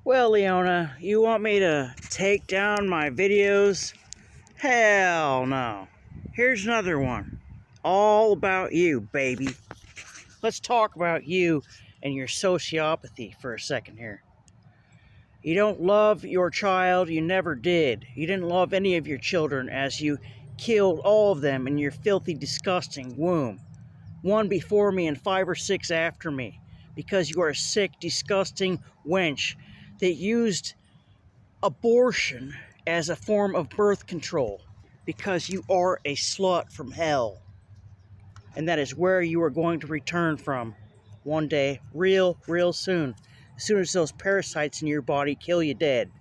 Well, Leona, you want me to take down my videos? Hell no. Here's another one. All about you, baby. Let's talk about you and your sociopathy for a second here. You don't love your child, you never did. You didn't love any of your children as you killed all of them in your filthy, disgusting womb. One before me and 5 or 6 after me. Because you are a sick, disgusting wench that used abortion as a form of birth control. Because you are a slut from hell. And that is where you are going to return from one day, real soon. As soon as those parasites in your body kill you dead.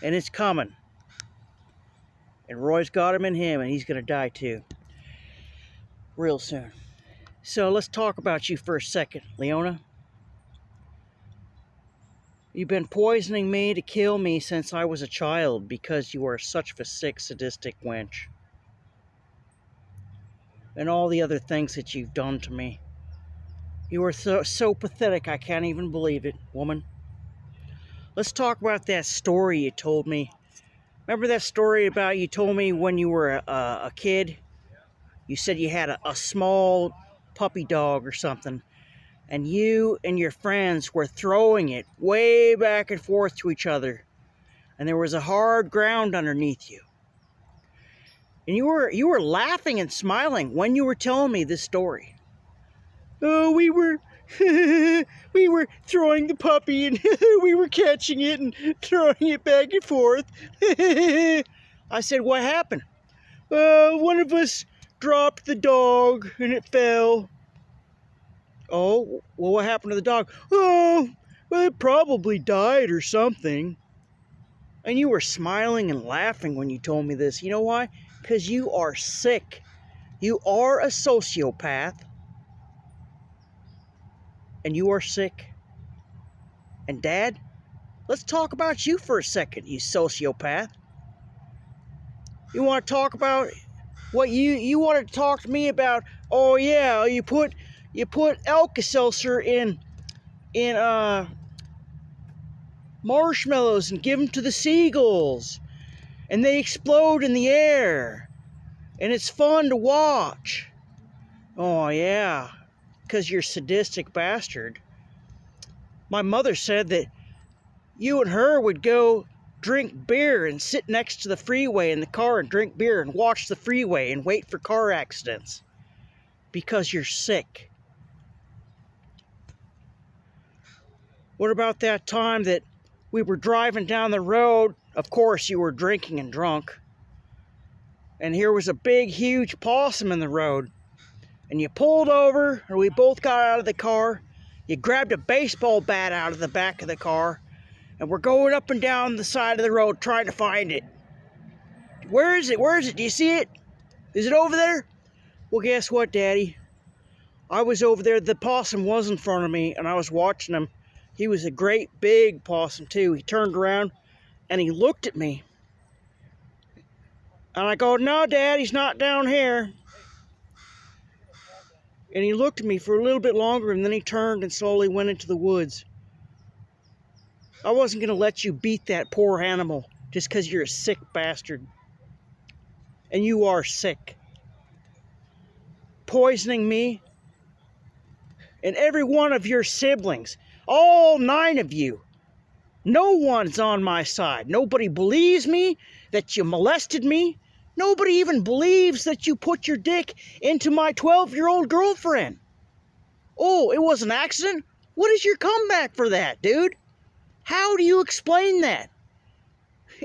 And it's coming. And Roy's got him in him, and he's going to die too. Real soon. So let's talk about you for a second, Leona. You've been poisoning me to kill me since I was a child because you are such a sick, sadistic wench. And all the other things that you've done to me. You are so pathetic, I can't even believe it, woman. Let's talk about that story you told me. Remember that story about you told me when you were a kid? You said you had a small puppy dog or something. And you and your friends were throwing it way back and forth to each other. And there was a hard ground underneath you. And you were laughing and smiling when you were telling me this story. Oh, we were throwing the puppy and we were catching it and throwing it back and forth. I said, what happened? One of us dropped the dog and it fell. Oh, well, what happened to the dog? Oh, well, it probably died or something. And you were smiling and laughing when you told me this. You know why? Because you are sick. You are a sociopath. And you are sick. And Dad, let's talk about you for a second, you sociopath. You want to talk about what you wanted to talk to me about? Oh yeah, you put Alka-Seltzer in marshmallows and give them to the seagulls, and they explode in the air, and it's fun to watch. Oh yeah, because you're a sadistic bastard. My mother said that you and her would go drink beer and sit next to the freeway in the car and drink beer and watch the freeway and wait for car accidents. Because you're sick. What about that time that we were driving down the road? Of course you were drinking and drunk. And here was a big, huge possum in the road. And you pulled over, and we both got out of the car. You grabbed a baseball bat out of the back of the car. And we're going up and down the side of the road trying to find it. Where is it? Where is it? Do you see it? Is it over there? Well, guess what, Daddy? I was over there. The possum was in front of me, and I was watching him. He was a great big possum, too. He turned around, and he looked at me. And I go, no, Dad, he's not down here. And he looked at me for a little bit longer, and then he turned and slowly went into the woods. I wasn't going to let you beat that poor animal just because you're a sick bastard. And you are sick. Poisoning me and every one of your siblings. All 9 of you. No one's on my side. Nobody believes me that you molested me. Nobody even believes that you put your dick into my 12-year-old girlfriend. Oh, it was an accident? What is your comeback for that, dude? How do you explain that?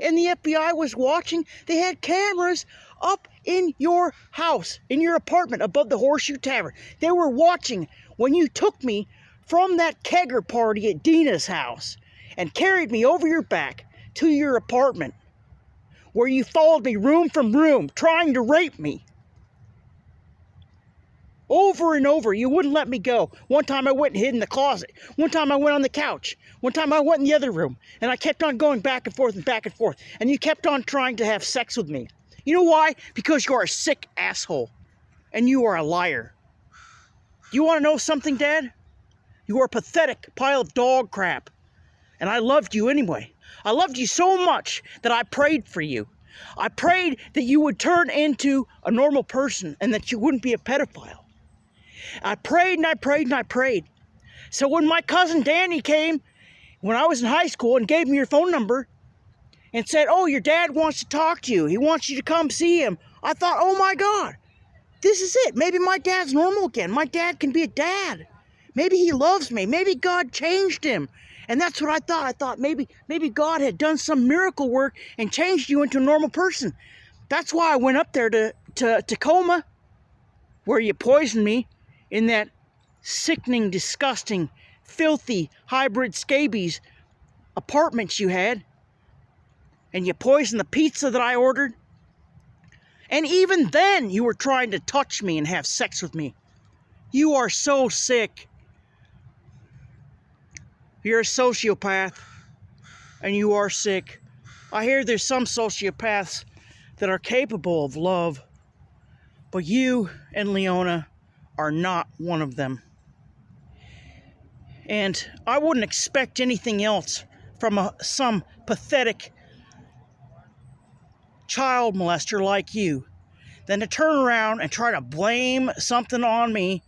And the FBI was watching. They had cameras up in your house, in your apartment above the Horseshoe Tavern. They were watching when you took me from that kegger party at Dina's house and carried me over your back to your apartment, where you followed me room from room trying to rape me. Over and over, you wouldn't let me go. One time I went and hid in the closet. One time I went on the couch. One time I went in the other room. And I kept on going back and forth and back and forth. And you kept on trying to have sex with me. You know why? Because you are a sick asshole. And you are a liar. You want to know something, Dad? You are a pathetic pile of dog crap. And I loved you anyway. I loved you so much that I prayed for you. I prayed that you would turn into a normal person and that you wouldn't be a pedophile. I prayed and I prayed and I prayed. So when my cousin Danny came, when I was in high school, and gave me your phone number and said, oh, your dad wants to talk to you. He wants you to come see him. I thought, oh my God, this is it. Maybe my dad's normal again. My dad can be a dad. Maybe he loves me. Maybe God changed him. And that's what I thought. I thought maybe God had done some miracle work and changed you into a normal person. That's why I went up there to Tacoma, where you poisoned me in that sickening, disgusting, filthy, hybrid scabies apartments you had. And you poisoned the pizza that I ordered. And even then, you were trying to touch me and have sex with me. You are so sick. You're a sociopath, and you are sick. I hear there's some sociopaths that are capable of love, but you and Leona are not one of them. And I wouldn't expect anything else from some pathetic child molester like you than to turn around and try to blame something on me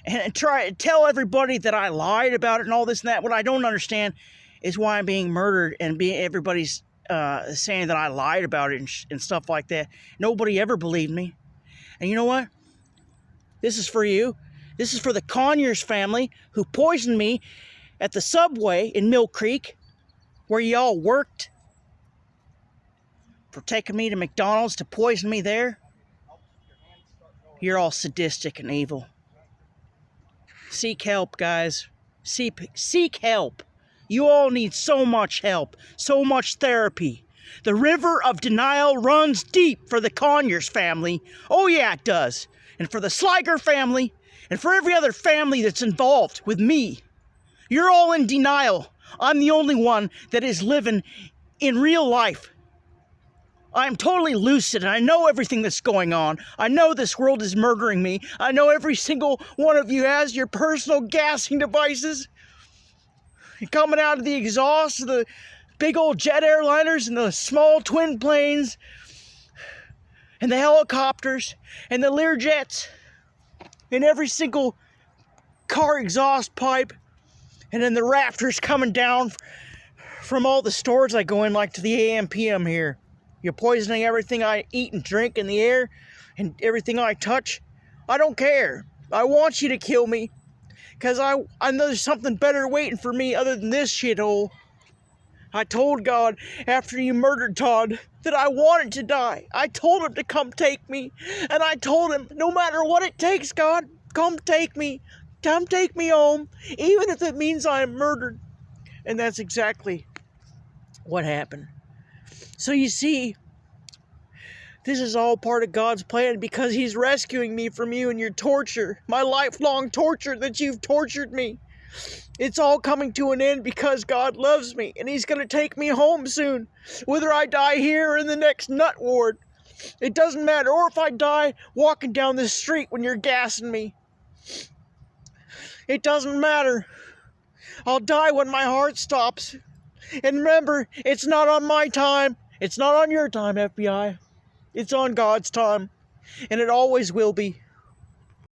and try to tell everybody that I lied about it and all this and that. What I don't understand is why I'm being murdered and everybody's saying that I lied about it and stuff like that. Nobody ever believed me. And you know what? This is for you. This is for the Conyers family who poisoned me at the subway in Mill Creek, where y'all worked, for taking me to McDonald's to poison me there. You're all sadistic and evil. Seek help, guys. Seek help. You all need so much help, so much therapy. The river of denial runs deep for the Conyers family. Oh yeah, it does. And for the Sliger family, and for every other family that's involved with me. You're all in denial. I'm the only one that is living in real life. I'm totally lucid, and I know everything that's going on. I know this world is murdering me. I know every single one of you has your personal gassing devices. You're coming out of the exhaust of the big old jet airliners and the small twin planes and the helicopters and the Learjets and every single car exhaust pipe, and then the rafters coming down from all the stores I go in, like to the AM PM here. You're poisoning everything I eat and drink in the air and everything I touch. I don't care. I want you to kill me, because I know there's something better waiting for me other than this shithole. I told God after you murdered Todd that I wanted to die. I told him to come take me. And I told him, no matter what it takes, God, come take me. Come take me home, even if it means I am murdered. And that's exactly what happened. So you see, this is all part of God's plan, because He's rescuing me from you and your torture, my lifelong torture that you've tortured me. It's all coming to an end because God loves me, and He's going to take me home soon, whether I die here or in the next nut ward. It doesn't matter, or if I die walking down the street when you're gassing me. It doesn't matter. I'll die when my heart stops. And remember, it's not on my time. It's not on your time, FBI. It's on God's time. And it always will be.